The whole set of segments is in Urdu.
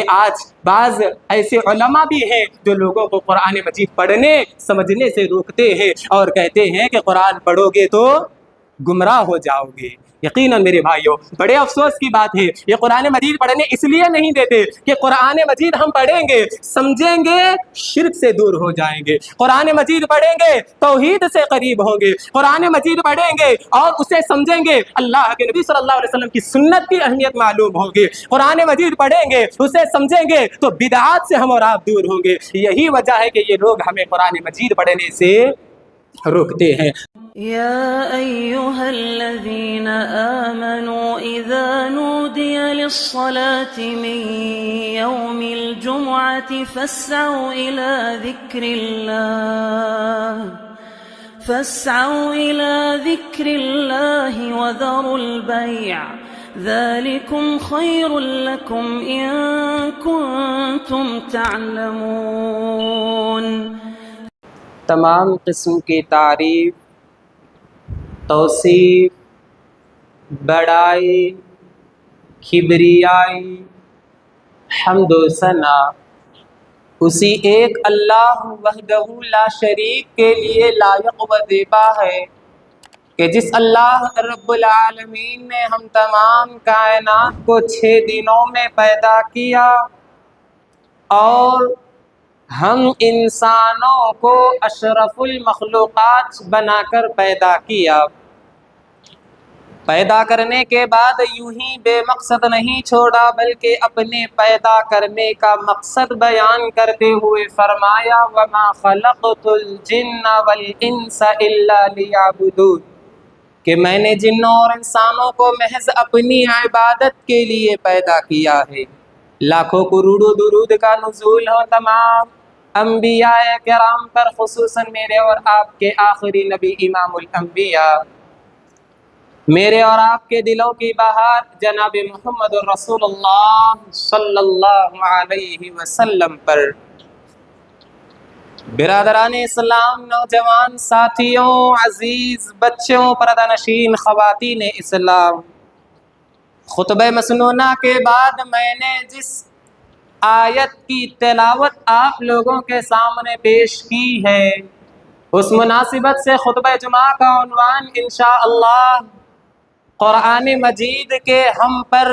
آج بعض ایسے علماء بھی ہیں جو لوگوں کو قرآن مجید پڑھنے سمجھنے سے روکتے ہیں اور کہتے ہیں کہ قرآن پڑھو گے تو گمراہ ہو جاؤ گے۔ یقیناً میرے بھائیوں بڑے افسوس کی بات ہے، یہ قرآن مجید پڑھنے اس لیے نہیں دیتے کہ قرآن مجید ہم پڑھیں گے سمجھیں گے شرک سے دور ہو جائیں گے، قرآن مجید پڑھیں گے توحید سے قریب ہوں گے، قرآن مجید پڑھیں گے اور اسے سمجھیں گے اللہ کے نبی صلی اللہ علیہ وسلم کی سنت کی اہمیت معلوم ہوگی، قرآن مجید پڑھیں گے اسے سمجھیں گے تو بدعات سے ہم اور آپ دور ہوں گے۔ یہی وجہ ہے کہ یہ لوگ ہمیں قرآن مجید پڑھنے سے روکتے ہیں۔ يا أيها الذين آمنوا إذا نودي للصلاة من يوم الجمعة فاسعوا إلى ذكر الله وذروا البيع ذلكم خير لكم إن كنتم تعلمون۔ تمام قسم کی تعریف، توصیف، بڑائی، کبریائی، حمد و ثنا اسی ایک اللہ وحدہ لا شریک کے لیے لائق و زیبا ہے کہ جس اللہ رب العالمین نے ہم تمام کائنات کو 6 دنوں میں پیدا کیا اور ہم انسانوں کو اشرف المخلوقات بنا کر پیدا کیا۔ پیدا کرنے کے بعد یوں ہی بے مقصد نہیں چھوڑا بلکہ اپنے پیدا کرنے کا مقصد بیان کرتے ہوئے فرمایا وَمَا خَلَقْتُ الْجِنَّ وَالْإِنسَ إِلَّا لِيَعْبُدُونِ، کہ میں نے جنوں اور انسانوں کو محض اپنی عبادت کے لیے پیدا کیا ہے۔ لاکھوں کروڑوں درود کا نزول ہو تمام انبیاء کرام پر، خصوصاً میرے اور آپ کے آخری نبی امام الانبیاء، میرے اور آپ کے دلوں کی بہار جناب محمد رسول اللہ صلی اللہ علیہ وسلم پر۔ برادران اسلام، نوجوان ساتھیوں، عزیز بچوں، پردہ نشین خواتین اسلام، خطبہ مسنونہ کے بعد میں نے جس آیت کی تلاوت آپ لوگوں کے سامنے پیش کی ہے اس مناسبت سے خطبہ جمعہ کا عنوان انشاءاللہ قرآن مجید کے ہم پر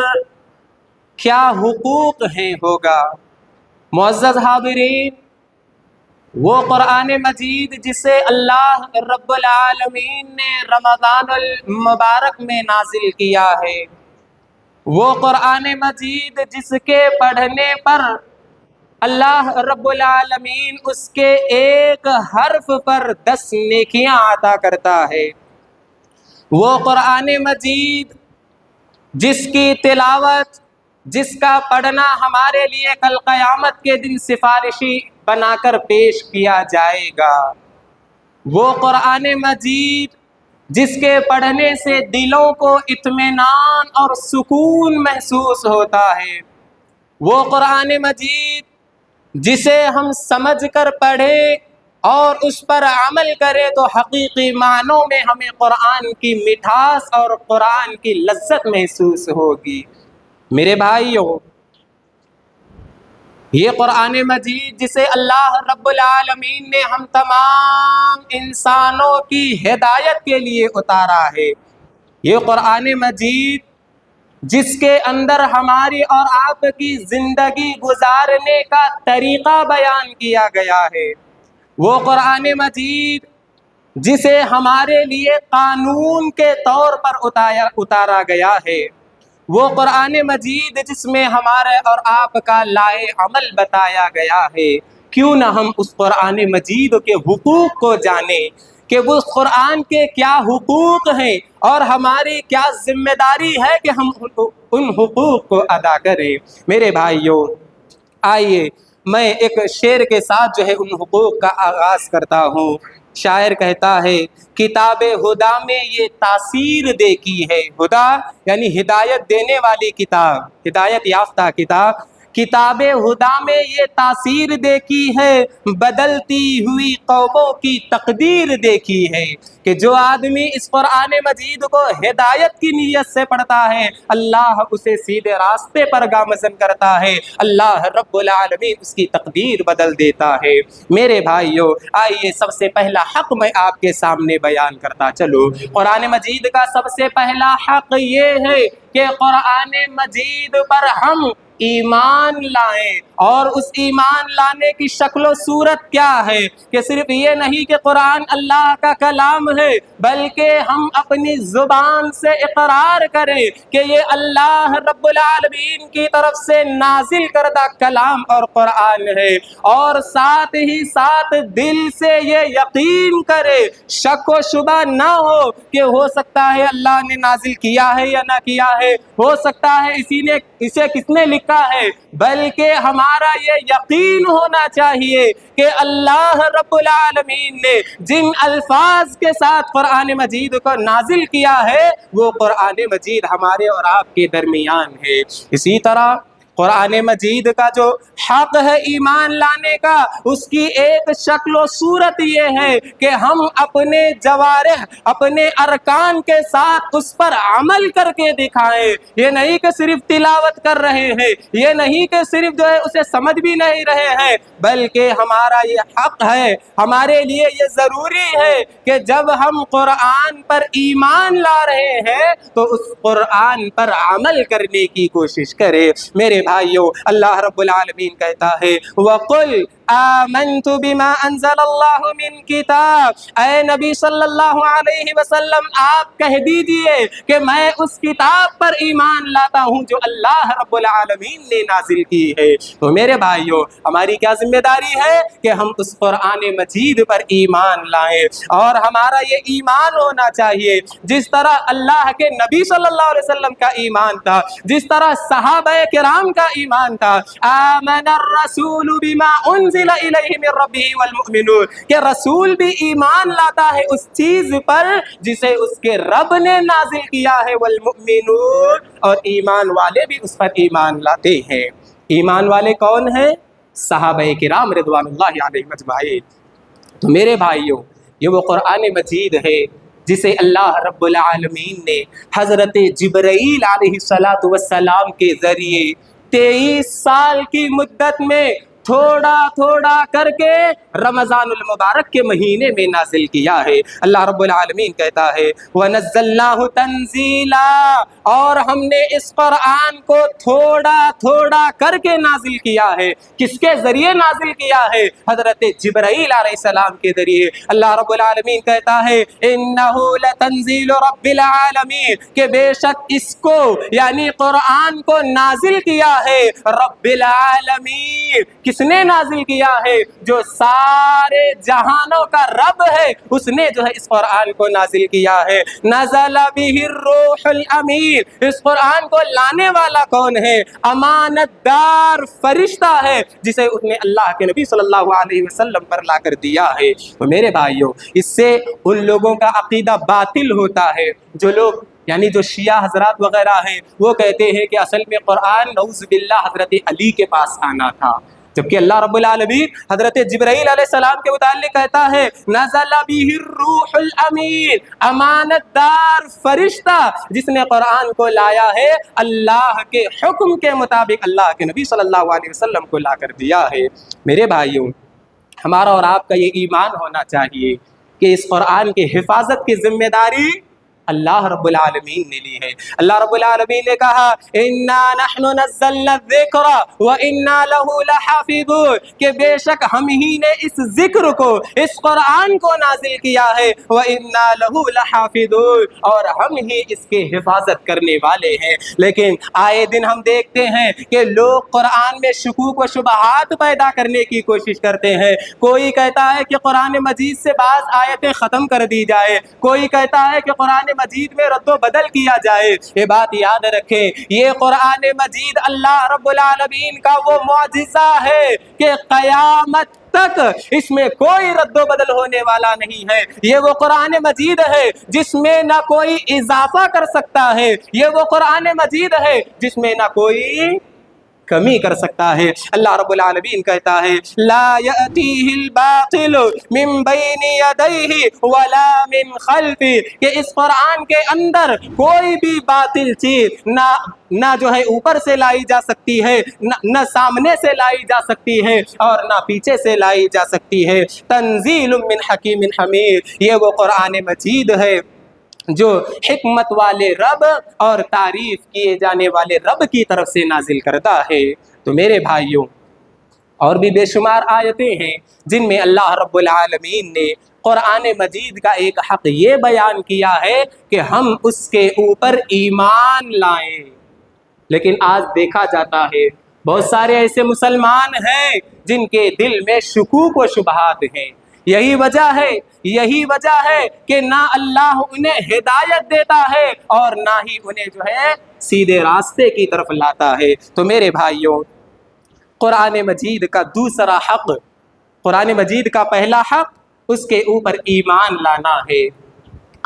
کیا حقوق ہیں ہوگا۔ معزز حاضرین، وہ قرآن مجید جسے اللہ رب العالمین نے رمضان المبارک میں نازل کیا ہے، وہ قرآن مجید جس کے پڑھنے پر اللہ رب العالمین اس کے ایک حرف پر 10 نیکیاں عطا کرتا ہے، وہ قرآن مجید جس کی تلاوت، جس کا پڑھنا ہمارے لیے کل قیامت کے دن سفارشی بنا کر پیش کیا جائے گا، وہ قرآن مجید جس کے پڑھنے سے دلوں کو اطمینان اور سکون محسوس ہوتا ہے، وہ قرآن مجید جسے ہم سمجھ کر پڑھیں اور اس پر عمل کرے تو حقیقی معنوں میں ہمیں قرآن کی مٹھاس اور قرآن کی لذت محسوس ہوگی۔ میرے بھائیوں، یہ قرآن مجید جسے اللہ رب العالمین نے ہم تمام انسانوں کی ہدایت کے لیے اتارا ہے، یہ قرآن مجید جس کے اندر ہماری اور آپ کی زندگی گزارنے کا طریقہ بیان کیا گیا ہے، وہ قرآن مجید جسے ہمارے لیے قانون کے طور پر اتارا گیا ہے، وہ قرآن مجید جس میں ہمارے اور آپ کا لائے عمل بتایا گیا ہے۔ کیوں نہ ہم اس قرآن مجید کے حقوق کو جانیں کہ وہ قرآن کے کیا حقوق ہیں اور ہماری کیا ذمہ داری ہے کہ ہم ان حقوق کو ادا کریں۔ میرے بھائیوں، آئیے میں ایک شعر کے ساتھ جو ہے ان حقوق کا آغاز کرتا ہوں۔ شاعر کہتا ہے کتاب ہدا میں یہ تاثیر دیکھی ہے، ہدا یعنی ہدایت دینے والی کتاب، ہدایت یافتہ کتاب، کتاب ہدا میں یہ تاثیر دیکھی ہے، بدلتی ہوئی قوموں کی تقدیر دیکھی ہے کہ جو آدمی اس قرآن مجید کو ہدایت کی نیت سے پڑھتا ہے اللہ اسے سیدھے راستے پر گامزن کرتا ہے، اللہ رب العالمین اس کی تقدیر بدل دیتا ہے۔ میرے بھائیو، آئیے سب سے پہلا حق میں آپ کے سامنے بیان کرتا چلو۔ قرآن مجید کا سب سے پہلا حق یہ ہے کہ قرآن مجید پر ہم ایمان لائیں، اور اس ایمان لانے کی شکل و صورت کیا ہے کہ صرف یہ نہیں کہ قرآن اللہ کا کلام ہے، بلکہ ہم اپنی زبان سے اقرار کریں کہ یہ اللہ رب العالمین کی طرف سے نازل کردہ کلام اور قرآن ہے، اور ساتھ ہی ساتھ دل سے یہ یقین کرے، شک و شبہ نہ ہو کہ ہو سکتا ہے اللہ نے نازل کیا ہے یا نہ کیا ہے، ہو سکتا ہے اسے کس نے لکھا ہے، بلکہ ہمارا یہ یقین ہونا چاہیے کہ اللہ رب العالمین نے جن الفاظ کے ساتھ قرآن مجید کو نازل کیا ہے وہ قرآن مجید ہمارے اور آپ کے درمیان ہے۔ اسی طرح قرآن مجید کا جو حق ہے ایمان لانے کا، اس کی ایک شکل و صورت یہ ہے کہ ہم اپنے جوارح، اپنے ارکان کے ساتھ اس پر عمل کر کے دکھائیں۔ یہ نہیں کہ صرف تلاوت کر رہے ہیں، یہ نہیں کہ صرف جو ہے اسے سمجھ بھی نہیں رہے ہیں، بلکہ ہمارا یہ حق ہے، ہمارے لیے یہ ضروری ہے کہ جب ہم قرآن پر ایمان لا رہے ہیں تو اس قرآن پر عمل کرنے کی کوشش کریں۔ میرے بھائیو، اللہ رب العالمین کہتا ہے وَقُلْ آمنت بما انزل اللہ من کتاب، اے نبی صلی اللہ علیہ وسلم آپ کہہ دیجئے کہ میں اس کتاب پر ایمان لاتا ہوں جو اللہ رب العالمین نے نازل کی ہے۔ تو میرے بھائیو، ہماری کیا ذمہ داری ہے کہ ہم اس قرآن مجید پر ایمان لائیں، اور ہمارا یہ ایمان ہونا چاہیے جس طرح اللہ کے نبی صلی اللہ علیہ وسلم کا ایمان تھا، جس طرح صحابہ کرام کا ایمان تھا۔ آمن الرسول بما انزل الیہ من ربہ والمؤمنون، کہ رسول بھی ایمان لاتا ہے اس چیز پر جسے اس کے رب نے نازل کیا ہے، والمؤمنون، اور ایمان والے بھی اس پر ایمان لاتے ہیں۔ ایمان والے کون ہیں؟ صحابہ کرام رضوان اللہ علیہم اجمعین۔ تو میرے بھائیوں، یہ وہ قرآن مجید ہے جسے اللہ رب العالمین نے حضرت جبرائیل علیہ السلام کے ذریعے 23 سال کی مدت میں تھوڑا تھوڑا کر کے رمضان المبارک کے مہینے میں نازل کیا ہے۔ اللہ رب العالمین کہتا ہے وَنَزَّلْنَاهُ تَنزِيلًا، اور ہم نے اس قرآن کو تھوڑا تھوڑا کر کے نازل کیا ہے۔ کس کے ذریعے نازل کیا ہے؟ حضرت جبرائیل علیہ السلام کے ذریعے۔ اللہ رب العالمین کہتا ہے إِنَّهُ لَتَنزِيلُ رَبِّ الْعَالَمِينَ، کہ بے شک اس کو یعنی قرآن کو نازل کیا ہے رب العالمین۔ کس نے نازل کیا ہے؟ جو سارے جہانوں کا رب ہے، اس نے جو ہے اس قرآن کو نازل کیا ہے۔ نزل بہ الروح الامین، اس قرآن کو لانے والا کون ہے؟ امانت دار فرشتہ ہے جسے اس نے اللہ کے نبی صلی اللہ علیہ وسلم پر لا کر دیا ہے۔ تو میرے بھائیوں، اس سے ان لوگوں کا عقیدہ باطل ہوتا ہے جو لوگ یعنی جو شیعہ حضرات وغیرہ ہیں، وہ کہتے ہیں کہ اصل میں قرآن نعوذ باللہ حضرت علی کے پاس آنا تھا، جبکہ اللہ رب العالمین حضرت جبرائیل علیہ السلام کے متعلق کہتا ہے نزل بہ الروح الامین، امانت دار فرشتہ جس نے قرآن کو لایا ہے اللہ کے حکم کے مطابق، اللہ کے نبی صلی اللہ علیہ وسلم کو لا کر دیا ہے۔ میرے بھائیوں، ہمارا اور آپ کا یہ ایمان ہونا چاہیے کہ اس قرآن کی حفاظت کی ذمہ داری اللہ رب العالمین نے لی ہے۔ اللہ رب العالمین نے کہا اِنَّا نَحْنُ نَزَّلْنَا الذِّكْرَ وَإِنَّا لَهُ لَحَافِظُونَ، کہ بے شک ہم ہی نے اس ذکر کو، اس قرآن کو نازل کیا ہے، وَإِنَّا لَهُ لَحَافِظُونَ، اور ہم ہی اس کی حفاظت کرنے والے ہیں۔ لیکن آئے دن ہم دیکھتے ہیں کہ لوگ قرآن میں شکوک و شبہات پیدا کرنے کی کوشش کرتے ہیں۔ کوئی کہتا ہے کہ قرآن مجید سے بعض آیتیں ختم کر دی جائے، کوئی کہتا ہے کہ قرآن مجید میں رد و بدل کیا جائے۔ یہ بات یاد رکھیں، یہ قرآن مجید اللہ رب العالمین کا وہ معجزہ ہے کہ قیامت تک اس میں کوئی رد و بدل ہونے والا نہیں ہے۔ یہ وہ قرآن مجید ہے جس میں نہ کوئی اضافہ کر سکتا ہے، یہ وہ قرآن مجید ہے جس میں نہ کوئی کمی کر سکتا ہے۔ اللہ رب العالمین کہتا ہے لا یأتیہ الباطل من بین یدیہ ولا من خلفہ، کہ اس قرآن کے اندر کوئی بھی باطل چیز نہ جو ہے اوپر سے لائی جا سکتی ہے، نہ سامنے سے لائی جا سکتی ہے اور نہ پیچھے سے لائی جا سکتی ہے۔ تنزیل من حکیم حمید، یہ وہ قرآن مجید ہے جو حکمت والے رب اور تعریف کیے جانے والے رب کی طرف سے نازل کردہ ہے۔ تو میرے بھائیوں، اور بھی بے شمار آیتیں ہیں جن میں اللہ رب العالمین نے قرآن مجید کا ایک حق یہ بیان کیا ہے کہ ہم اس کے اوپر ایمان لائیں، لیکن آج دیکھا جاتا ہے بہت سارے ایسے مسلمان ہیں جن کے دل میں شکوک و شبہات ہیں۔ یہی وجہ ہے کہ نہ اللہ انہیں ہدایت دیتا ہے اور نہ ہی انہیں جو ہے سیدھے راستے کی طرف لاتا ہے۔ تو میرے بھائیوں، قرآن مجید کا دوسرا حق، قرآن مجید کا پہلا حق اس کے اوپر ایمان لانا ہے،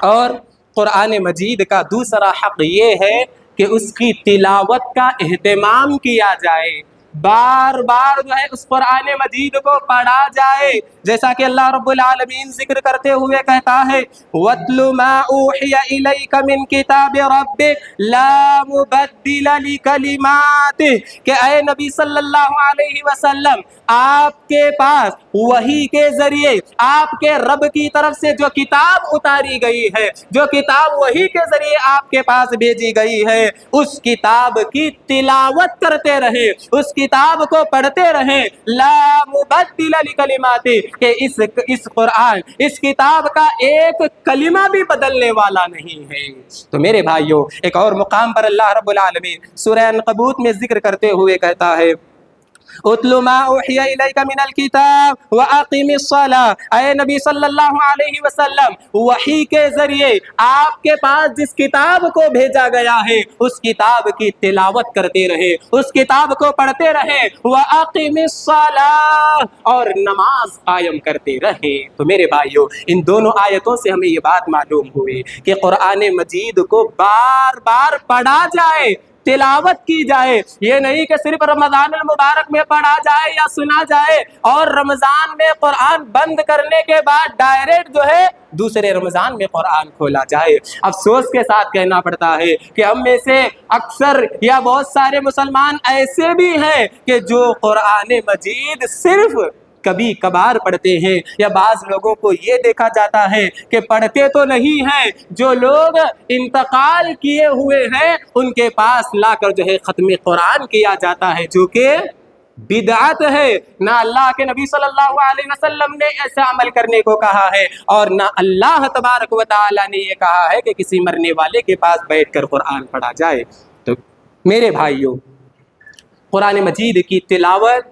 اور قرآن مجید کا دوسرا حق یہ ہے کہ اس کی تلاوت کا اہتمام کیا جائے، بار بار جو ہے اس قرآن مجید کو پڑھا جائے، جیسا کہ اللہ رب العالمین ذکر کرتے ہوئے کہتا ہے وَاتْلُ مَا أُوحِيَ إِلَيْكَ مِن كِتَابِ رَبِّكَ لَا مُبَدِّلَ لِكَلِمَاتِهِ، کہ اے نبی صلی اللہ علیہ وسلم، آپ کے پاس وحی کے ذریعے آپ کے رب کی طرف سے جو کتاب اتاری گئی ہے، جو کتاب وحی کے ذریعے آپ کے پاس بھیجی گئی ہے، اس کتاب کی تلاوت کرتے رہیں، اس کتاب کو پڑھتے رہیں۔ لا مبدل لکلماتی، کہ اس قرآن، اس کتاب کا ایک کلمہ بھی بدلنے والا نہیں ہے۔ تو میرے بھائیوں، ایک اور مقام پر اللہ رب العالمین سورہ عنکبوت میں ذکر کرتے ہوئے کہتا ہے اتل ما اوحی الیک من الکتاب واقم الصلاۃ، اے نبی صلی اللہ علیہ وسلم، وحی کے ذریعے آپ کے پاس جس کتاب کو بھیجا گیا ہے اس کتاب کی تلاوت کرتے رہے، اس کتاب کو پڑھتے رہے، واقم الصلاۃ، اور نماز قائم کرتے رہے۔ تو میرے بھائیوں، ان دونوں آیتوں سے ہمیں یہ بات معلوم ہوئی کہ قرآن مجید کو بار بار پڑھا جائے، تلاوت کی جائے، یہ نہیں کہ صرف رمضان المبارک میں پڑھا جائے یا سنا جائے اور رمضان میں قرآن بند کرنے کے بعد ڈائریکٹ جو ہے دوسرے رمضان میں قرآن کھولا جائے۔ افسوس کے ساتھ کہنا پڑتا ہے کہ ہم میں سے اکثر یا بہت سارے مسلمان ایسے بھی ہیں کہ جو قرآن مجید صرف کبھی کبھار پڑھتے ہیں، یا بعض لوگوں کو یہ دیکھا جاتا ہے کہ پڑھتے تو نہیں ہیں، جو لوگ انتقال کیے ہوئے ہیں ان کے پاس لا کر جو ہے ختم قرآن کیا جاتا ہے، جو کہ بدعت ہے۔ نہ اللہ کے نبی صلی اللہ علیہ وسلم نے ایسا عمل کرنے کو کہا ہے، اور نہ اللہ تبارک و تعالی نے یہ کہا ہے کہ کسی مرنے والے کے پاس بیٹھ کر قرآن پڑھا جائے۔ تو میرے بھائیوں، قرآن مجید کی تلاوت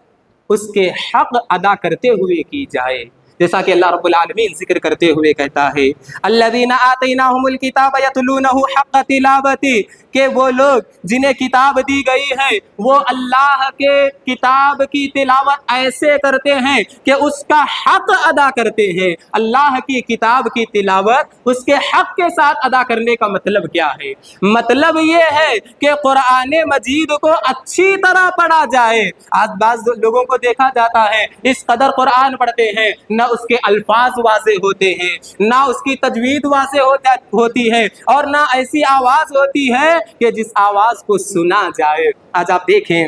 اس کے حق ادا کرتے ہوئے کی جائے، جیسا کہ اللہ رب العالمین ذکر کرتے ہوئے کہتا ہے الذین آتیناہم الکتاب یتلونہ حق تلاوتی، کہ وہ لوگ جنہیں کتاب دی گئی ہے وہ اللہ کے کتاب کی تلاوت ایسے کرتے ہیں کہ اس کا حق ادا کرتے ہیں۔ اللہ کی کتاب کی تلاوت اس کے حق کے ساتھ ادا کرنے کا مطلب کیا ہے؟ مطلب یہ ہے کہ قرآن مجید کو اچھی طرح پڑھا جائے۔ آج بعض لوگوں کو دیکھا جاتا ہے اس قدر قرآن پڑھتے ہیں، نہ اس کے الفاظ واضح ہوتے ہیں، نہ اس کی تجوید واضح ہوتی ہے، اور نہ ایسی آواز ہوتی ہے کہ جس آواز کو سنا جائے۔ آج آپ دیکھیں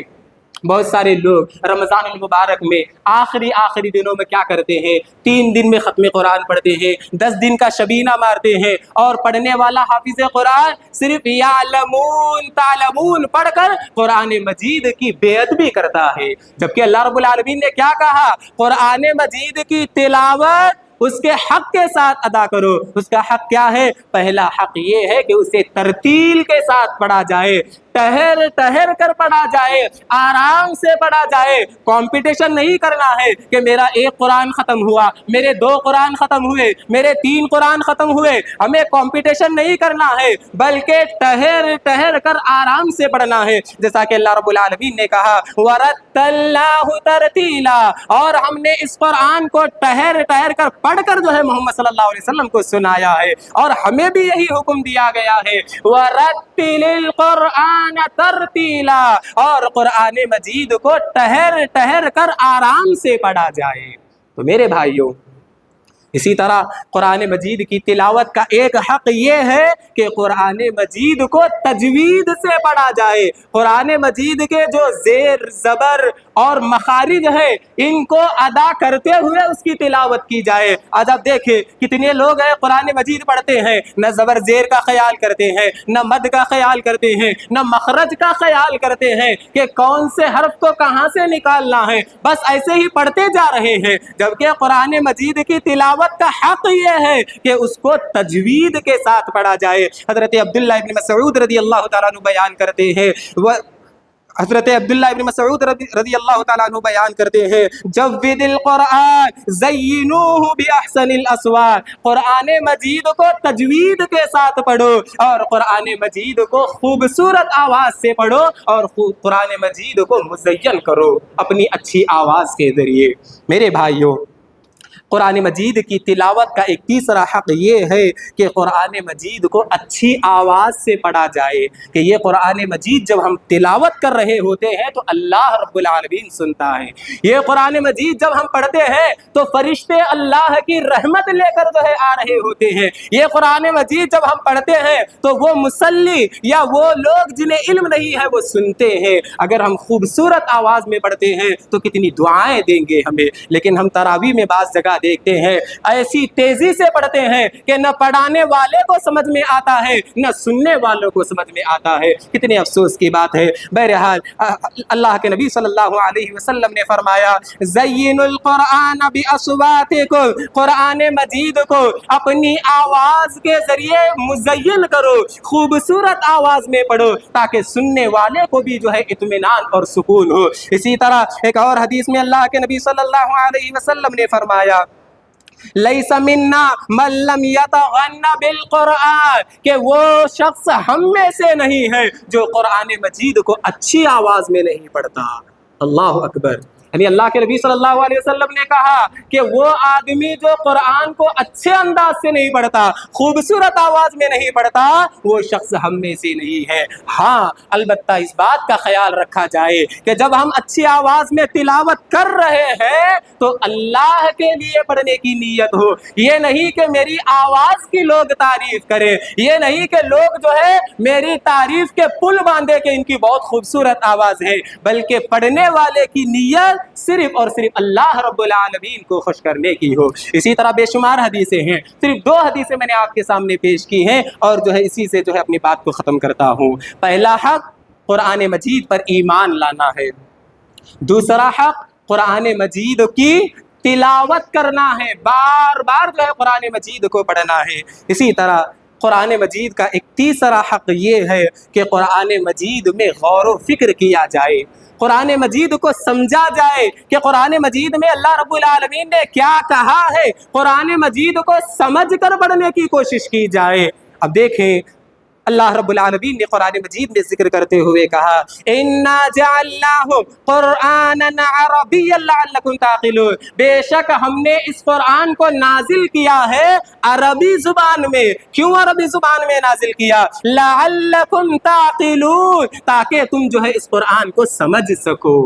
بہت سارے لوگ رمضان المبارک میں آخری دنوں میں کیا کرتے ہیں، 3 دن میں ختم قرآن پڑھتے ہیں، 10 دن کا شبینہ مارتے ہیں، اور پڑھنے والا حافظ قرآن صرف یعلمون تعلمون پڑھ کر قرآن مجید کی بے ادبی کرتا ہے، جبکہ اللہ رب العالمین نے کیا کہا؟ قرآن مجید کی تلاوت اس کے حق کے ساتھ ادا کرو۔ اس کا حق کیا ہے؟ پہلا حق یہ ہے کہ اسے ترتیل کے ساتھ پڑھا جائے، ٹہر کر پڑھا جائے، آرام سے پڑھا جائے۔ کمپٹیشن نہیں کرنا ہے کہ میرا 1 قرآن ختم ہوا، میرے 2 قرآن ختم ہوئے، میرے 3 قرآن ختم ہوئے، ہمیں کمپٹیشن نہیں کرنا ہے، بلکہ ٹہر کر آرام سے پڑھنا ہے، جیسا کہ اللہ رب العالمین نے کہا وَرَتَّلْنَاهُ تَرْتِيلًا، اور ہم نے اس قرآن کو ٹہر کر پڑھ کر جو ہے محمد صلی اللہ علیہ وسلم کو سنایا ہے، اور ہمیں بھی یہی حکم دیا گیا ہے وَرَتِّلِ الْقُرْآنَ تَرْتِيلًا، اور قرآن مجید کو ٹہر ٹہر کر آرام سے پڑھا جائے۔ تو میرے بھائیوں، اسی طرح قرآن مجید کی تلاوت کا ایک حق یہ ہے کہ قرآن مجید کو تجوید سے پڑھا جائے، قرآن مجید کے جو زیر زبر اور مخارج ہے ان کو ادا کرتے ہوئے اس کی تلاوت کی جائے۔ آج آپ دیکھیں کتنے لوگ ہیں قرآن مجید پڑھتے ہیں، نہ زبر زیر کا خیال کرتے ہیں، نہ مد کا خیال کرتے ہیں، نہ مخرج کا خیال کرتے ہیں کہ کون سے حرف کو کہاں سے نکالنا ہے، بس ایسے ہی پڑھتے جا رہے ہیں، جبکہ قرآن مجید کی تلاوت کا حق یہ ہے کہ اس کو تجوید کے ساتھ پڑھا جائے۔ حضرت عبداللہ ابن مسعود رضی اللہ تعالیٰ عنہ بیان کرتے ہیں، حضرت عبداللہ ابن مسعود رضی اللہ تعالیٰ عنہ بیان کرتے ہیں جوّد القرآن زینوہ باحسن الاصوات، قرآن مجید کو تجوید کے ساتھ پڑھو اور قرآن مجید کو خوبصورت آواز سے پڑھو اور قرآن مجید کو مزین کرو اپنی اچھی آواز کے ذریعے۔ میرے بھائیوں، قرآن مجید کی تلاوت کا ایک تیسرا حق یہ ہے کہ قرآن مجید کو اچھی آواز سے پڑھا جائے، کہ یہ قرآن مجید جب ہم تلاوت کر رہے ہوتے ہیں تو اللہ رب العالمین سنتا ہے۔ یہ قرآن مجید جب ہم پڑھتے ہیں تو فرشتے اللہ کی رحمت لے کر جو ہے آ رہے ہوتے ہیں۔ یہ قرآن مجید جب ہم پڑھتے ہیں تو وہ مصلی یا وہ لوگ جنہیں علم نہیں ہے وہ سنتے ہیں۔ اگر ہم خوبصورت آواز میں پڑھتے ہیں تو کتنی دعائیں دیں گے ہمیں، لیکن ہم تراویح میں بعض جگہ دیکھتے ہیں ایسی تیزی سے پڑھتے ہیں کہ نہ پڑھانے والے کو سمجھ میں آتا ہے نہ سننے والوں کو سمجھ میں آتا ہے۔ کتنے افسوس کی بات ہے۔ بہرحال اللہ کے نبی صلی اللہ علیہ وسلم نے فرمایا زین القرآن باصواتکم، قرآن مجید کو اپنی آواز کے ذریعے مزین کرو، خوبصورت آواز میں پڑھو تاکہ سننے والے کو بھی جو ہے اطمینان اور سکون ہو۔ اسی طرح ایک اور حدیث میں اللہ کے نبی صلی اللہ علیہ وسلم نے فرمایا لیس منا من لم یتغن بالقرآن، کہ وہ شخص ہم میں سے نہیں ہے جو قرآن مجید کو اچھی آواز میں نہیں پڑھتا۔ اللہ اکبر۔ یعنی اللہ کے نبی صلی اللہ علیہ وسلم نے کہا کہ وہ آدمی جو قرآن کو اچھے انداز سے نہیں پڑھتا، خوبصورت آواز میں نہیں پڑھتا، وہ شخص ہم میں سے نہیں ہے۔ ہاں البتہ اس بات کا خیال رکھا جائے کہ جب ہم اچھی آواز میں تلاوت کر رہے ہیں تو اللہ کے لیے پڑھنے کی نیت ہو، یہ نہیں کہ میری آواز کی لوگ تعریف کریں، یہ نہیں کہ لوگ جو ہے میری تعریف کے پل باندھے کہ ان کی بہت خوبصورت آواز ہے، بلکہ پڑھنے والے کی نیت صرف اور صرف اللہ رب العالمین کو خوش کرنے کی ہو۔ اسی طرح بے شمار حدیثیں ہیں، صرف 2 حدیثیں میں نے آپ کے سامنے پیش کی ہیں اور جو ہے اسی سے جو ہے اپنی بات کو ختم کرتا ہوں۔ پہلا حق قرآن مجید پر ایمان لانا ہے، دوسرا حق قرآن مجید کی تلاوت کرنا ہے، بار بار جو ہے قرآن مجید کو پڑھنا ہے۔ اسی طرح قرآن مجید کا ایک تیسرا حق یہ ہے کہ قرآن مجید میں غور و فکر کیا جائے، قرآن مجید کو سمجھا جائے کہ قرآن مجید میں اللہ رب العالمین نے کیا کہا ہے، قرآن مجید کو سمجھ کر پڑھنے کی کوشش کی جائے۔ اب دیکھیں اللہ رب العالمین نے قرآن مجید میں ذکر کرتے ہوئے کہا اِنَّا جَعَلْنَاهُ قُرْآنًا عَرَبِيًّا لَعَلَّكُمْ تَعْقِلُونَ، بے شک ہم نے اس قرآن کو نازل کیا ہے عربی زبان میں۔ کیوں عربی زبان میں نازل کیا؟ لَعَلَّكُمْ تَعْقِلُونَ، تاکہ تم جو ہے اس قرآن کو سمجھ سکو۔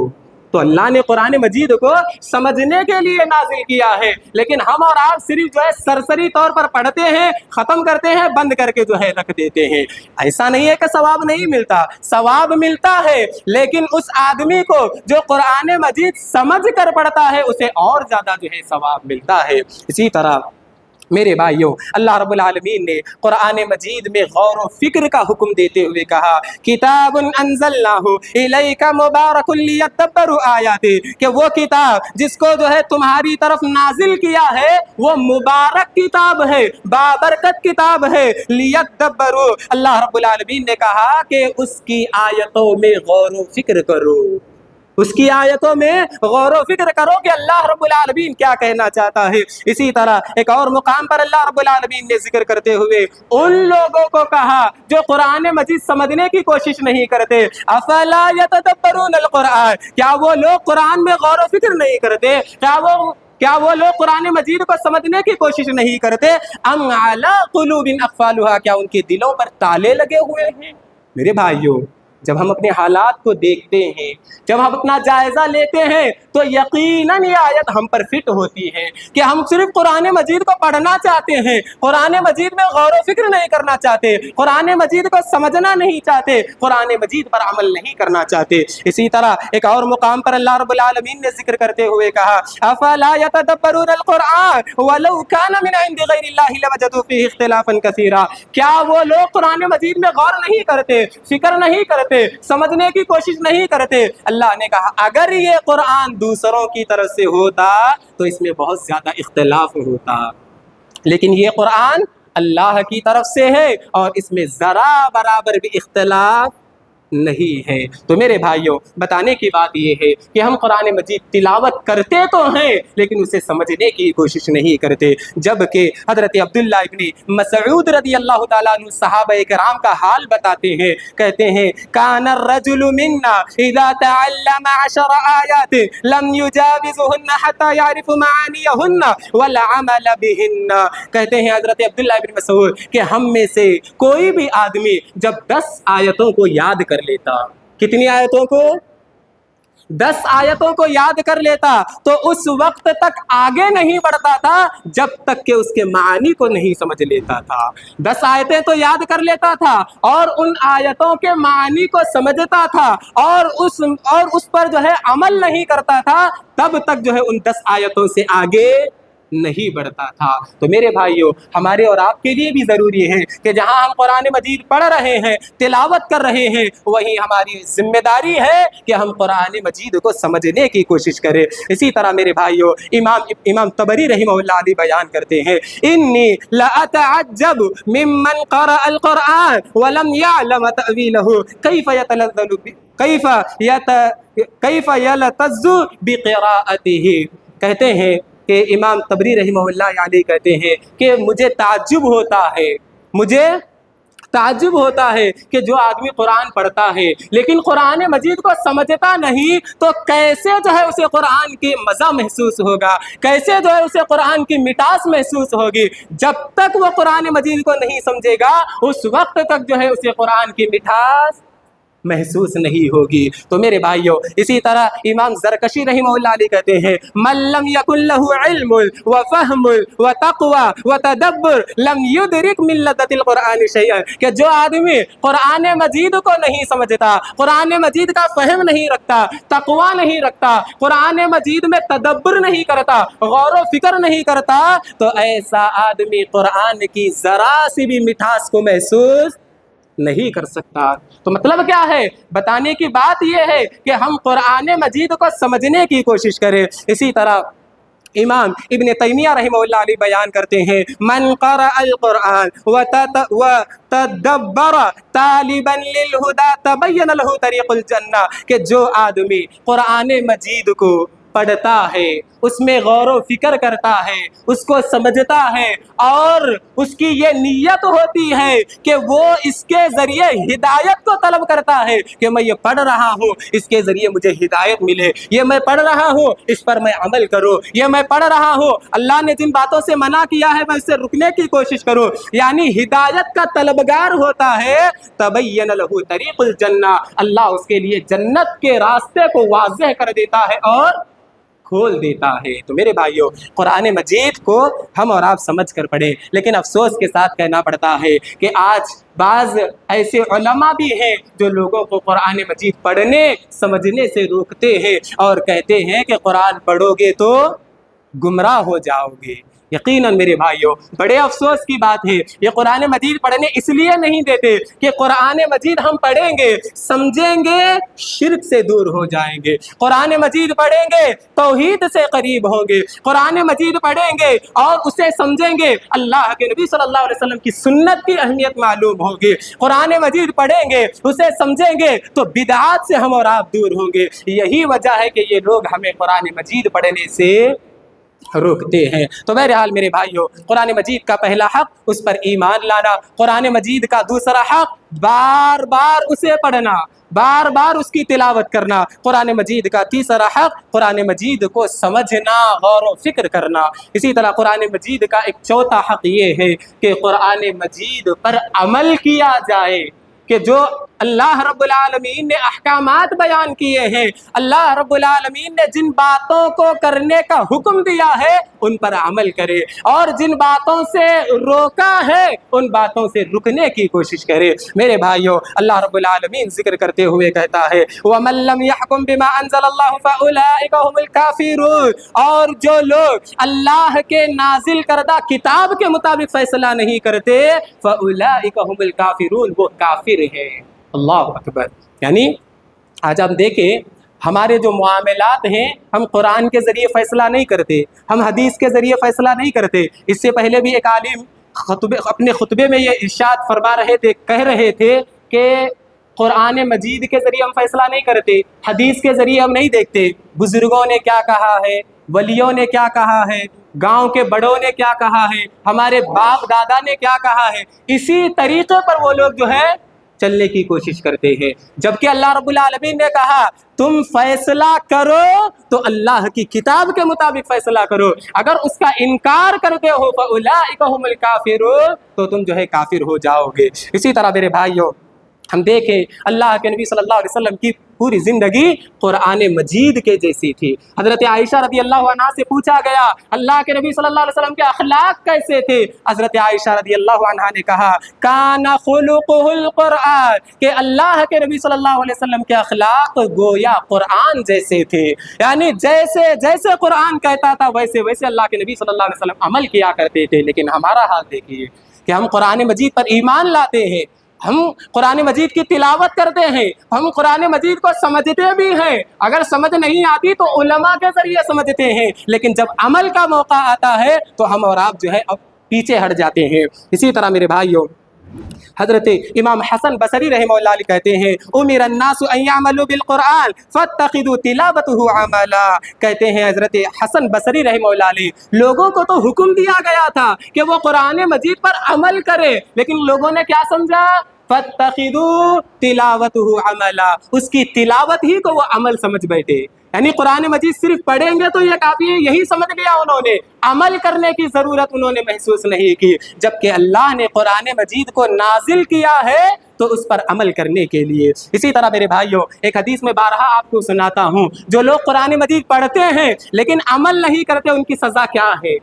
تو اللہ نے قرآن مجید کو سمجھنے کے لیے نازل کیا ہے، لیکن ہم اور آپ صرف جو ہے سرسری طور پر پڑھتے ہیں، ختم کرتے ہیں، بند کر کے جو ہے رکھ دیتے ہیں۔ ایسا نہیں ہے کہ ثواب نہیں ملتا، ثواب ملتا ہے، لیکن اس آدمی کو جو قرآن مجید سمجھ کر پڑھتا ہے اسے اور زیادہ جو ہے ثواب ملتا ہے۔ اسی طرح میرے بھائیوں، اللہ رب العالمین نے قرآن مجید میں غور و فکر کا حکم دیتے ہوئے کہا کتاب انزلناہ الیک مبارک لیدبروا آیاتہ، کہ وہ کتاب جس کو جو ہے تمہاری طرف نازل کیا ہے وہ مبارک کتاب ہے، بابرکت کتاب ہے، لیدبروا، اللہ رب العالمین نے کہا کہ اس کی آیتوں میں غور و فکر کرو، اس کی آیتوں میں غور و فکر کرو کہ اللہ رب العالمین کیا کہنا چاہتا ہے۔ اسی طرح ایک اور مقام پر اللہ رب العالمین نے ذکر کرتے ہوئے ان لوگوں کو کہا جو قرآن مجید سمجھنے کی کوشش نہیں کرتے، افلا یتدبرون القرآن، کیا وہ لوگ قرآن میں غور و فکر نہیں کرتے؟ کیا وہ کیا وہ لوگ قرآن مجید کو سمجھنے کی کوشش نہیں کرتے؟ ام علی قلوب اقفالها، کیا ان کے دلوں پر تالے لگے ہوئے ہیں؟ میرے بھائیوں، جب ہم اپنے حالات کو دیکھتے ہیں، جب ہم اپنا جائزہ لیتے ہیں، تو یقیناً یہ آیت ہم پر فٹ ہوتی ہے کہ ہم صرف قرآن مجید کو پڑھنا چاہتے ہیں، قرآن مجید میں غور و فکر نہیں کرنا چاہتے، قرآن مجید کو سمجھنا نہیں چاہتے، قرآن مجید پر عمل نہیں کرنا چاہتے۔ اسی طرح ایک اور مقام پر اللہ رب العالمین نے ذکر کرتے ہوئے کہا افلا يتدبرون القرآن ولو كان من عند غیر اللہ لوجدوا فیہ اختلافا کثیرا، کیا وہ لوگ قرآن مجید میں غور نہیں کرتے، فکر نہیں کرتے، سمجھنے کی کوشش نہیں کرتے؟ اللہ نے کہا اگر یہ قرآن دوسروں کی طرف سے ہوتا تو اس میں بہت زیادہ اختلاف ہوتا، لیکن یہ قرآن اللہ کی طرف سے ہے اور اس میں ذرا برابر بھی اختلاف نہیں ہے۔ تو میرے بھائیوں، بتانے کی بات یہ ہے کہ ہم قرآن مجید تلاوت کرتے تو ہیں لیکن اسے سمجھنے کی کوشش نہیں کرتے، جبکہ حضرت عبداللہ ابن مسعود رضی اللہ تعالیٰ عنہ صحابہ کرام کا حال بتاتے ہیں، کہتے ہیں کان الرجل منا اذا تعلم 10 آیات لم يجاوزهن حتى يعرف معانیهن والعمل بهن، کہتے ہیں حضرت عبداللہ ابن مسعود کہ ہم میں سے کوئی بھی آدمی جب 10 آیتوں کو یاد کر لیتا، کتنی آیتوں کو؟ 10 آیتوں کو یاد کر لیتا تو اس وقت تک آگے نہیں بڑھتا تھا جب تک کہ اس کے معانی کو نہیں سمجھ لیتا تھا۔ 10 آیتیں تو یاد کر لیتا تھا اور ان آیتوں کے معانی کو سمجھتا تھا اور اس پر جو ہے عمل نہیں کرتا تھا، تب تک جو ہے ان 10 آیتوں سے آگے نہیں بڑھتا تھا۔ تو میرے بھائیوں، ہمارے اور آپ کے لیے بھی ضروری ہے کہ جہاں ہم قرآن مجید پڑھ رہے ہیں، تلاوت کر رہے ہیں، وہیں ہماری ذمہ داری ہے کہ ہم قرآن مجید کو سمجھنے کی کوشش کریں۔ اسی طرح میرے بھائیوں، امام طبری رحمہ اللہ علیہ بیان کرتے ہیں انی لاتعجب ممن قرأ القرآن ولم يعلم تأویلہ کیف یلتذ بقراءتہ، کہتے ہیں کہ امام طبری رحمہ اللہ علیہ کہتے ہیں کہ مجھے تعجب ہوتا ہے کہ جو آدمی قرآن پڑھتا ہے لیکن قرآن مجید کو سمجھتا نہیں تو کیسے جو ہے اسے قرآن کی مزہ محسوس ہوگا، کیسے جو ہے اسے قرآن کی مٹاس محسوس ہوگی؟ جب تک وہ قرآن مجید کو نہیں سمجھے گا اس وقت تک جو ہے اسے قرآن کی مٹاس محسوس نہیں ہوگی۔ تو میرے بھائیوں، اسی طرح امام زرکشی رحمہ اللہ علیہ کہتے ہیں من لم یکن له علم وفہم وتقوی وتدبر لم یدرک من لذت القرآن شیئا، کہ جو آدمی قرآن مجید کو نہیں سمجھتا، قرآن مجید کا فہم نہیں رکھتا، تقوی نہیں رکھتا، قرآن مجید میں تدبر نہیں کرتا، غور و فکر نہیں کرتا، تو ایسا آدمی قرآن کی ذرا سی بھی مٹھاس کو محسوس نہیں کر سکتا۔ تو مطلب کیا ہے؟ بتانے کی بات یہ ہے کہ ہم قرآن مجید کو سمجھنے کی کوشش کریں۔ اسی طرح امام ابن تیمیہ رحمہ اللہ علیہ بیان کرتے ہیں من قرأ القرآن وتدبر طالبا للہدى تبین له طریق الجنہ، کہ جو آدمی قرآن مجید کو پڑھتا ہے، اس میں غور و فکر کرتا ہے، اس کو سمجھتا ہے اور اس کی یہ نیت ہوتی ہے کہ وہ اس کے ذریعے ہدایت کو طلب کرتا ہے کہ میں یہ پڑھ رہا ہوں، اس کے ذریعے مجھے ہدایت ملے، یہ میں پڑھ رہا ہوں اس پر میں عمل کروں، یہ میں پڑھ رہا ہوں اللہ نے جن باتوں سے منع کیا ہے میں اس سے رکنے کی کوشش کروں، یعنی ہدایت کا طلبگار ہوتا ہے، تبین له طریق الجنہ، اللہ اس کے لیے جنت کے راستے کو واضح کر دیتا ہے اور کھول دیتا ہے۔ تو میرے بھائیوں، قرآن مجید کو ہم اور آپ سمجھ کر پڑھیں، لیکن افسوس کے ساتھ کہنا پڑتا ہے کہ آج بعض ایسے علماء بھی ہیں جو لوگوں کو قرآن مجید پڑھنے سمجھنے سے روکتے ہیں اور کہتے ہیں کہ قرآن پڑھو گے تو گمراہ ہو جاؤ گے۔ یقیناً میرے بھائیوں، بڑے افسوس کی بات ہے، یہ قرآن مجید پڑھنے اس لیے نہیں دیتے کہ قرآن مجید ہم پڑھیں گے، سمجھیں گے، شرک سے دور ہو جائیں گے، قرآن مجید پڑھیں گے توحید سے قریب ہوں گے، قرآن مجید پڑھیں گے اور اسے سمجھیں گے اللہ کے نبی صلی اللہ علیہ وسلم کی سنت کی اہمیت معلوم ہوگی، قرآن مجید پڑھیں گے، اسے سمجھیں گے تو بدعات سے ہم اور آپ دور ہوں گے۔ یہی وجہ ہے کہ یہ لوگ ہمیں قرآن مجید پڑھنے سے روکتے ہیں۔ تو بہرحال میرے بھائیوں، قرآن مجید کا پہلا حق اس پر ایمان لانا، قرآن مجید کا دوسرا حق بار بار اسے پڑھنا، بار بار اس کی تلاوت کرنا، قرآن مجید کا تیسرا حق قرآن مجید کو سمجھنا، غور و فکر کرنا۔ اسی طرح قرآن مجید کا ایک چوتھا حق یہ ہے کہ قرآن مجید پر عمل کیا جائے، کہ جو اللہ رب العالمین نے احکامات بیان کیے ہیں، اللہ رب العالمین نے جن باتوں کو کرنے کا حکم دیا ہے ان پر عمل کرے، اور جن باتوں سے روکا ہے ان باتوں سے رکنے کی کوشش کرے۔ میرے بھائیوں، اللہ رب العالمین ذکر کرتے ہوئے کہتا ہے وَمَن لَّمْ يَحْكُم بِمَا أَنزَلَ اللَّهُ فَأُولَٰئِكَ هُمُ الْكَافِرُونَ، اور جو لوگ اللہ کے نازل کردہ کتاب کے مطابق فیصلہ نہیں کرتے فَأُولَٰئِكَ هُمُ الْكَافِرُونَ، وہ کافر ہیں۔ اللہ اکبر۔ یعنی آج آپ دیکھیں ہمارے جو معاملات ہیں، ہم قرآن کے ذریعے فیصلہ نہیں کرتے، ہم حدیث کے ذریعے فیصلہ نہیں کرتے۔ اس سے پہلے بھی ایک عالم اپنے خطبے میں یہ ارشاد فرما رہے تھے، کہہ رہے تھے کہ قرآن مجید کے ذریعے ہم فیصلہ نہیں کرتے، حدیث کے ذریعے ہم نہیں دیکھتے بزرگوں نے کیا کہا ہے، ولیوں نے کیا کہا ہے، گاؤں کے بڑوں نے کیا کہا ہے، ہمارے باپ دادا نے کیا کہا ہے، اسی طریقے پر وہ لوگ جو ہے چلنے کی کوشش کرتے ہیں۔ جبکہ اللہ رب العالمین نے کہا تم فیصلہ کرو تو اللہ کی کتاب کے مطابق فیصلہ کرو، اگر اس کا انکار کرتے ہو فَأُولَٰئِكَ هُمُ الْكَافِرُونَ، تو تم جو ہے کافر ہو جاؤ گے۔ اسی طرح میرے بھائیوں، ہم دیکھیں اللہ کے نبی صلی اللہ علیہ وسلم کی پوری زندگی قرآن مجید کے جیسی تھی۔ حضرت عائشہ رضی اللہ عنہا سے پوچھا گیا اللہ کے نبی صلی اللہ علیہ وسلم کے اخلاق کیسے تھے؟ حضرت عائشہ رضی اللہ عنہا نے کہا کان خلقہ القرآن، کہ اللہ کے نبی صلی اللہ علیہ وسلم کے اخلاق گویا قرآن جیسے تھے، یعنی جیسے جیسے قرآن کہتا تھا ویسے ویسے اللہ کے نبی صلی اللہ علیہ وسلم عمل کیا کرتے تھے۔ لیکن ہمارا حال دیکھیے کہ ہم قرآن مجید پر ایمان لاتے ہیں، ہم قرآن مجید کی تلاوت کرتے ہیں، ہم قرآن مجید کو سمجھتے بھی ہیں، اگر سمجھ نہیں آتی تو علماء کے ذریعے سمجھتے ہیں، لیکن جب عمل کا موقع آتا ہے تو ہم اور آپ جو ہے اب پیچھے ہٹ جاتے ہیں۔ اسی طرح میرے بھائیوں، حضرت امام حسن بصری رحمہ اللہ علیہ کہتے ہیں امر الناس ان يعملوا بالقرآن فاتخذوا تلاوته عملا، کہتے ہیں حضرت حسن بصری رحمہ اللہ علیہ لوگوں کو تو حکم دیا گیا تھا کہ وہ قرآن مجید پر عمل کرے، لیکن لوگوں نے کیا سمجھا فاتخذوا تلاوته عملا، اس کی تلاوت ہی کو وہ عمل سمجھ بیٹھے، یعنی قرآن مجید صرف پڑھیں گے تو یہ کافی ہے، یہی سمجھ لیا انہوں نے، عمل کرنے کی ضرورت انہوں نے محسوس نہیں کی، جبکہ اللہ نے قرآن مجید کو نازل کیا ہے تو اس پر عمل کرنے کے لیے۔ اسی طرح میرے بھائیوں، ایک حدیث میں بارہا آپ کو سناتا ہوں، جو لوگ قرآن مجید پڑھتے ہیں لیکن عمل نہیں کرتے ان کی سزا کیا ہے،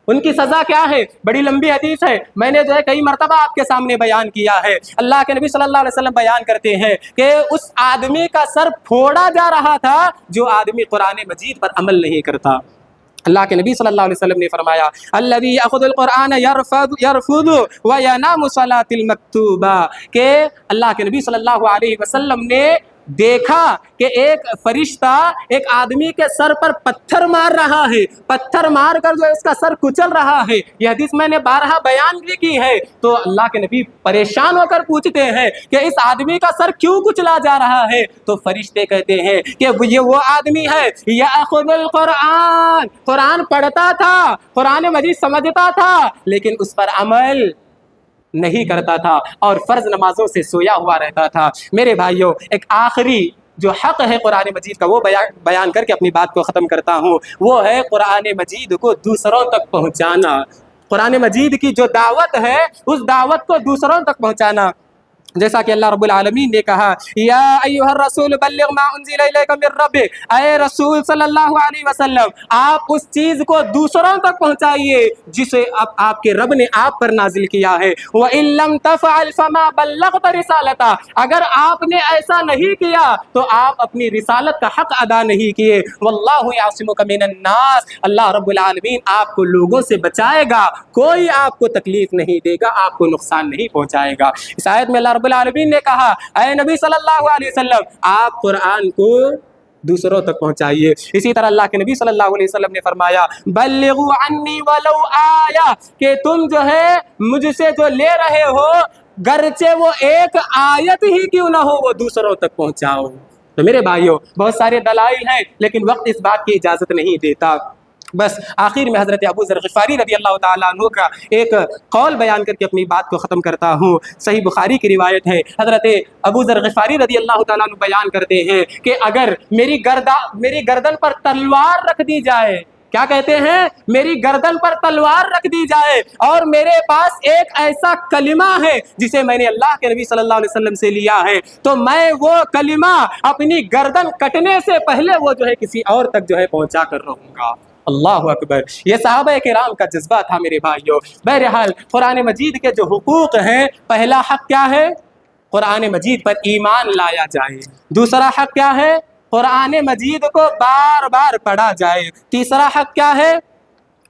ان کی سزا کیا ہے؟ بڑی لمبی حدیث ہے، میں نے جو ہے کئی مرتبہ آپ کے سامنے بیان کیا ہے۔ اللہ کے نبی صلی اللہ علیہ وسلم بیان کرتے ہیں کہ اس آدمی کا سر پھوڑا جا رہا تھا جو آدمی قرآن مجید پر عمل نہیں کرتا۔ اللہ کے نبی صلی اللہ علیہ وسلم نے فرمایا الذی یاخذ القرآن یرفض وینام صلاۃ المکتوبہ، کہ اللہ کے نبی صلی اللہ علیہ وسلم نے دیکھا کہ ایک فرشتہ ایک آدمی کے سر پر پتھر مار رہا ہے، پتھر مار کر جو اس کا سر کچل رہا ہے، یہ حدیث میں نے بارہا بیان بھی کی ہے۔ تو اللہ کے نبی پریشان ہو کر پوچھتے ہیں کہ اس آدمی کا سر کیوں کچلا جا رہا ہے؟ تو فرشتے کہتے ہیں کہ یہ وہ آدمی ہے یاخذ القرآن، قرآن پڑھتا تھا، قرآن مجید سمجھتا تھا لیکن اس پر عمل نہیں کرتا تھا اور فرض نمازوں سے سویا ہوا رہتا تھا۔ میرے بھائیوں، ایک آخری جو حق ہے قرآن مجید کا وہ بیان کر کے اپنی بات کو ختم کرتا ہوں، وہ ہے قرآن مجید کو دوسروں تک پہنچانا۔ قرآن مجید کی جو دعوت ہے اس دعوت کو دوسروں تک پہنچانا، جیسا کہ اللہ رب العالمین نے کہا یا ایھا الرسول بلغ ما انزل الیک من ربک، اے رسول صلی اللہ علیہ وسلم آپ اس چیز کو دوسروں تک پہنچائیے جسے آپ کے رب نے آپ پر نازل کیا ہے۔ وَإِن لَّمْ تَفْعَلْ فَمَا بَلَّغْتَ رِسَالَتَهُ، اگر آپ نے ایسا نہیں کیا تو آپ اپنی رسالت کا حق ادا نہیں کیے۔ وَاللَّهُ يَعْصِمُكَ مِنَ النَّاسِ، اللہ رب العالمین آپ کو لوگوں سے بچائے گا، کوئی آپ کو تکلیف نہیں دے گا، آپ کو نقصان نہیں پہنچائے گا۔ اس آیت میں اللہ رب العالمین نے کہا اے نبی صلی اللہ علیہ وسلم آپ قرآن کو دوسروں تک پہنچائیے۔ اسی طرح اللہ کے نبی صلی اللہ علیہ وسلم نے فرمایا بلغوا عنی ولو آیہ، کہ تم جو ہے مجھ سے جو لے رہے ہو گرچہ وہ ایک آیت ہی کیوں نہ ہو وہ دوسروں تک پہنچاؤ۔ تو میرے بھائیوں، بہت سارے دلائل ہیں لیکن وقت اس بات کی اجازت نہیں دیتا۔ بس آخر میں حضرت ابو ذر غفاری رضی اللہ تعالیٰ عنہ کا ایک قول بیان کر کے اپنی بات کو ختم کرتا ہوں. صحیح بخاری کی روایت ہے، حضرت ابو ذر غفاری رضی اللہ تعالیٰ عنہ بیان کرتے ہیں کہ اگر میری گردن پر تلوار رکھ دی جائے، کیا کہتے ہیں، میری گردن پر تلوار رکھ دی جائے اور میرے پاس ایک ایسا کلمہ ہے جسے میں نے اللہ کے نبی صلی اللہ علیہ وسلم سے لیا ہے، تو میں وہ کلمہ اپنی گردن کٹنے سے پہلے وہ جو ہے کسی اور تک جو ہے پہنچا کر رہوں گا. اللہ اکبر. یہ صحابہ کرام کا جذبہ تھا میرے بھائیوں. بہرحال قرآن مجید کے جو حقوق ہیں، پہلا حق کیا ہے؟ قرآن مجید پر ایمان لایا جائے. دوسرا حق کیا ہے؟ قرآن مجید کو بار بار پڑھا جائے. تیسرا حق کیا ہے؟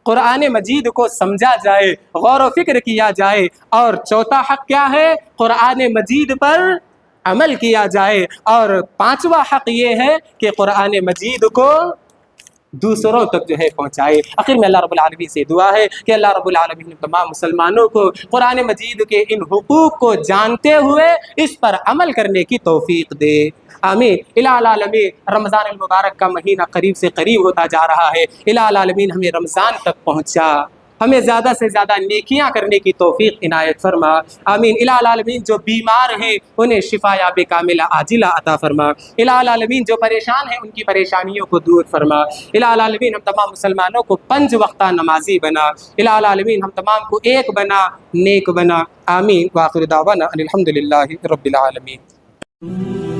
قرآن مجید کو سمجھا جائے، غور و فکر کیا جائے. اور چوتھا حق کیا ہے؟ قرآن مجید پر عمل کیا جائے. اور پانچواں حق یہ ہے کہ قرآن مجید کو دوسروں تک جو ہے پہنچائے. آخر میں اللہ رب العالمین سے دعا ہے کہ اللہ رب العالمین تمام مسلمانوں کو قرآن مجید کے ان حقوق کو جانتے ہوئے اس پر عمل کرنے کی توفیق دے. آمین. الہ العالمین رمضان المبارک کا مہینہ قریب سے قریب ہوتا جا رہا ہے. الہ العالمین ہمیں رمضان تک پہنچا، ہمیں زیادہ سے زیادہ نیکیاں کرنے کی توفیق عنایت فرما. آمین. الہ العالمین جو بیمار ہیں انہیں شفا یاب کاملہ عاجلہ عطا فرما. الہ العالمین جو پریشان ہیں ان کی پریشانیوں کو دور فرما. الہ العالمین ہم تمام مسلمانوں کو 5 وقتہ نمازی بنا. الہ العالمین ہم تمام کو ایک بنا، نیک بنا. آمین. وآخر دعوانا ان الحمدللہ رب العالمین. Mm-hmm.